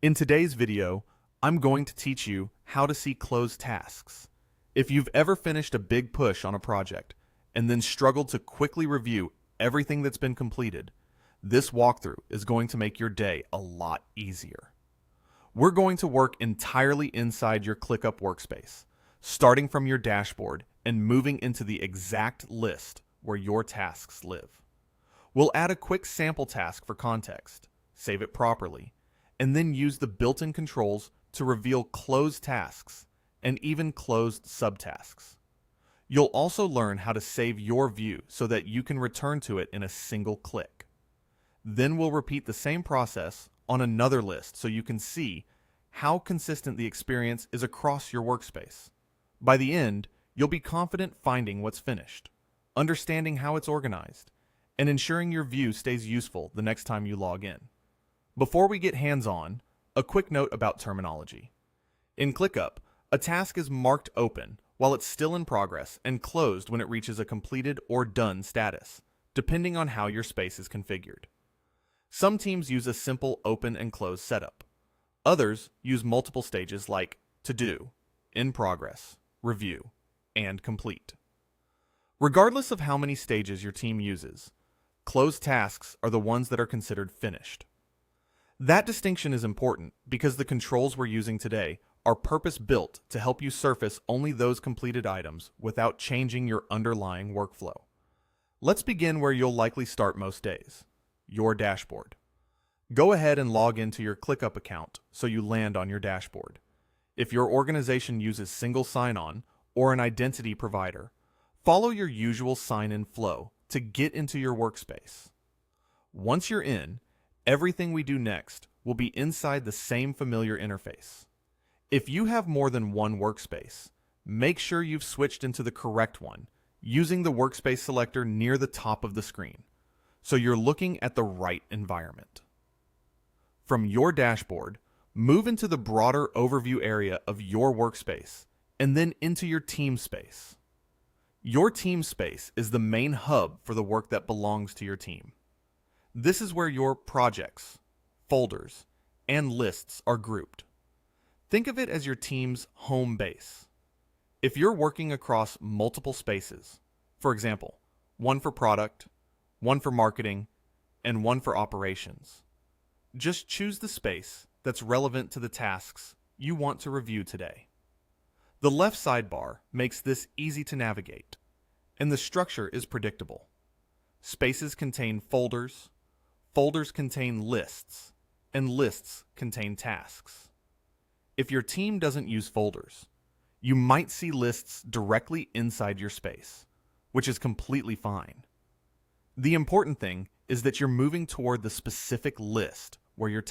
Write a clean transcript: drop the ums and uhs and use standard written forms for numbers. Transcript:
In today's video, I'm going to teach you how to see closed tasks. If you've ever finished a big push on a project and then struggled to quickly review everything that's been completed, this walkthrough is going to make your day a lot easier. We're going to work entirely inside your ClickUp workspace, starting from your dashboard and moving into the exact list where your tasks live. We'll add a quick sample task for context, save it properly, and then use the built-in controls to reveal closed tasks and even closed subtasks. You'll also learn how to save your view so that you can return to it in a single click. Then we'll repeat the same process on another list so you can see how consistent the experience is across your workspace. By the end, you'll be confident finding what's finished, understanding how it's organized, and ensuring your view stays useful the next time you log in. Before we get hands-on, a quick note about terminology. In ClickUp, a task is marked open while it's still in progress and closed when it reaches a completed or done status, depending on how your space is configured. Some teams use a simple open and close setup. Others use multiple stages like to do, in progress, review, and complete. Regardless of how many stages your team uses, closed tasks are the ones that are considered finished. That distinction is important because the controls we're using today are purpose-built to help you surface only those completed items without changing your underlying workflow. Let's begin where you'll likely start most days, your dashboard. Go ahead and log into your ClickUp account so you land on your dashboard. If your organization uses single sign-on or an identity provider, follow your usual sign-in flow to get into your workspace. Once you're in, everything we do next will be inside the same familiar interface. If you have more than one workspace, make sure you've switched into the correct one using the workspace selector near the top of the screen, so you're looking at the right environment. From your dashboard, move into the broader overview area of your workspace and then into your team space. Your team space is the main hub for the work that belongs to your team. This is where your projects, folders, and lists are grouped. Think of it as your team's home base. If you're working across multiple spaces, for example, one for product, one for marketing, and one for operations, just choose the space that's relevant to the tasks you want to review today. The left sidebar makes this easy to navigate, and the structure is predictable. Spaces contain folders, folders contain lists, and lists contain tasks. If your team doesn't use folders, you might see lists directly inside your space, which is completely fine. The important thing is that you're moving toward the specific list where your